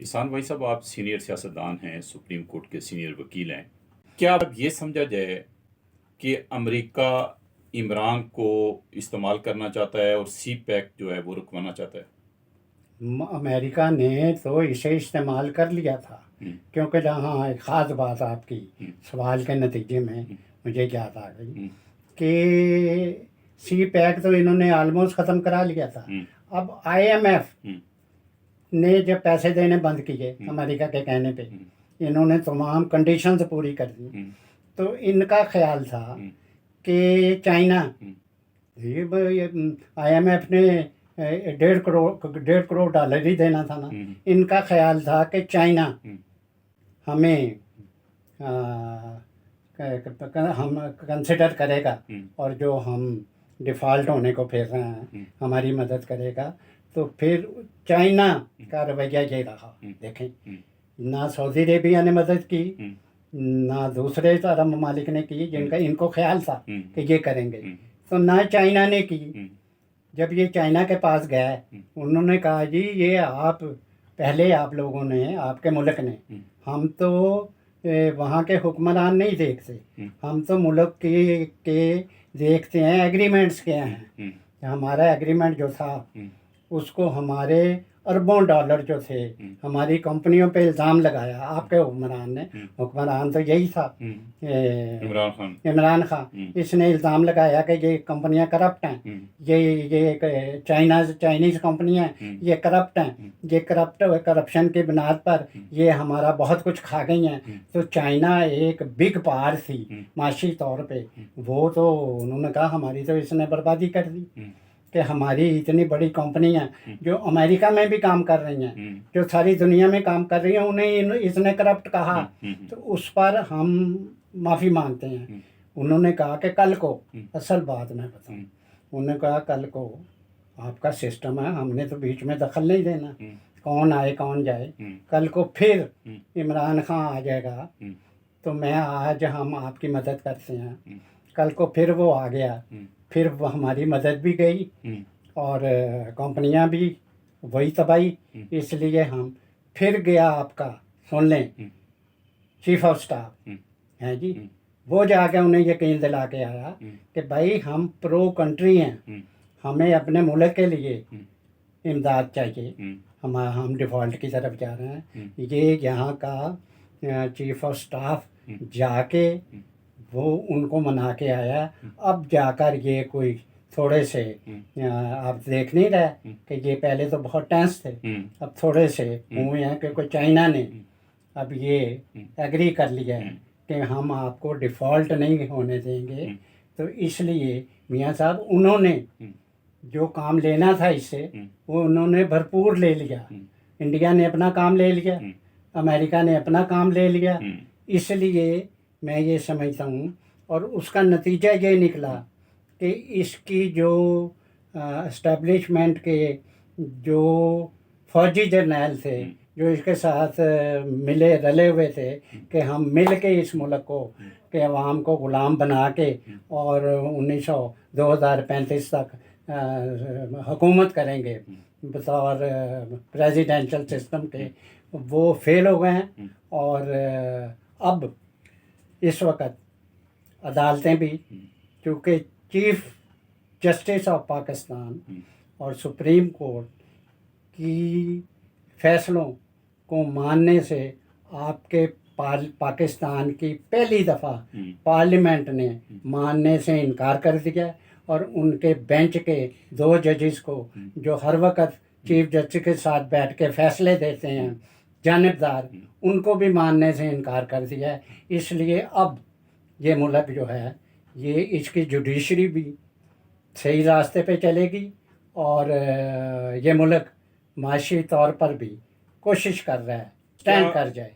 इहसान भाई साहब, आप सीनियर सियासतदान हैं, सुप्रीम कोर्ट के सीनियर वकील हैं। क्या अब ये समझा जाए कि अमेरिका इमरान को इस्तेमाल करना चाहता है और सी पैक जो है वो रुकवाना चाहता है? अमेरिका ने तो इसे इस्तेमाल कर लिया था, क्योंकि जहाँ एक ख़ास बात आपकी सवाल के नतीजे में मुझे याद आ गई कि सी पैक तो इन्होंने आलमोस्ट ख़त्म करा लिया था। अब IMF ने जब पैसे देने बंद किए अमेरिका के कहने पे, इन्होंने तमाम कंडीशंस पूरी कर दी, तो इनका ख्याल था कि चाइना, ये IMF ने $1.5 करोड़ ही देना था ना। इनका ख्याल था कि चाइना हमें हम कंसिडर करेगा और जो हम डिफ़ॉल्ट होने को फिर रहे हैं हमारी मदद करेगा। तो फिर चाइना का रवैया ये रहा। देखें, ना सऊदी अरेबिया ने मदद की, ना दूसरे अरब ममालिक ने की जिनका इनको ख्याल था कि ये करेंगे, तो ना चाइना ने की। जब ये चाइना के पास गए, उन्होंने कहा जी ये आप पहले आप लोगों ने, आपके मुल्क ने, हम तो वहाँ के हुक्मरान नहीं देखते, हम तो मुल्क के देखते हैं एग्रीमेंट्स क्या हैं। हमारा एग्रीमेंट जो था उसको हमारे अरबों डॉलर जो थे हमारी कंपनियों पे इल्ज़ाम लगाया आपके हुक्मरान ने। हुक्मरान तो यही था, इमरान खान। इसने इल्ज़ाम लगाया कि ये कंपनियां करप्ट हैं, ये चाइनीज़ कंपनियां ये करप्ट हैं, ये करप्शन की बुनियाद पर ये हमारा बहुत कुछ खा गई हैं। तो चाइना एक बिग पावर थी माशी तौर पे, वो तो उन्होंने कहा हमारी तो इसने बर्बादी कर दी कि हमारी इतनी बड़ी कंपनियां जो अमेरिका में भी काम कर रही हैं, जो सारी दुनिया में काम कर रही हैं, उन्हें इसने करप्ट कहा। तो उस पर हम माफ़ी मांगते हैं। उन्होंने कहा कि कल को, असल बात मैं बताऊं, उन्होंने कहा कल को आपका सिस्टम है, हमने तो बीच में दखल नहीं देना, कौन आए कौन जाए। कल को फिर इमरान खान आ जाएगा तो मैं आज हम आपकी मदद करते हैं। कल को फिर वो आ गया, फिर हमारी मदद भी गई और कंपनियां भी वही तबाही। इसलिए हम फिर गया आपका, सुन लें, चीफ ऑफ स्टाफ हैं जी, वो जाके उन्हें यकीन दिला के आया कि भाई हम प्रो कंट्री हैं, हमें अपने मुल्क के लिए इमदाद चाहिए, हम डिफ़ॉल्ट की तरफ जा रहे हैं। ये यहाँ का चीफ ऑफ स्टाफ जाके वो उनको मना के आया। अब जाकर ये कोई थोड़े से आप देख नहीं रहे कि ये पहले तो बहुत टेंस थे, अब थोड़े से हुए हैं क्योंकि चाइना ने अब ये एग्री कर लिया है कि हम आपको डिफ़ॉल्ट नहीं होने देंगे। तो इसलिए मियाँ साहब उन्होंने जो काम लेना था इससे वो उन्होंने भरपूर ले लिया। इंडिया ने अपना काम ले लिया, अमेरिका ने अपना काम ले लिया। इसलिए मैं ये समझता हूँ और उसका नतीजा ये निकला कि इसकी जो एस्टेब्लिशमेंट के जो फौजी जर्नैल थे जो इसके साथ मिले रले हुए थे कि हम मिल के इस मुल्क को के अवाम को ग़ुलाम बना के और 2035 तक हुकूमत करेंगे बतौर प्रेसिडेंशियल सिस्टम के, वो फेल हो गए हैं। और अब इस वक्त अदालतें भी, क्योंकि चीफ जस्टिस ऑफ पाकिस्तान और सुप्रीम कोर्ट की फैसलों को मानने से आपके पाकिस्तान की पहली दफ़ा पार्लियामेंट ने मानने से इनकार कर दिया और उनके बेंच के 2 जजेस को जो हर वक्त चीफ जस्टिस के साथ बैठ के फैसले देते हैं जानिबदार, उनको भी मानने से इनकार कर दिया है। इसलिए अब ये मुल्क जो है ये इसकी जुडिशरी भी सही रास्ते पे चलेगी और ये मुल्क माशी तौर पर भी कोशिश कर रहा है स्टैंड कर जाए।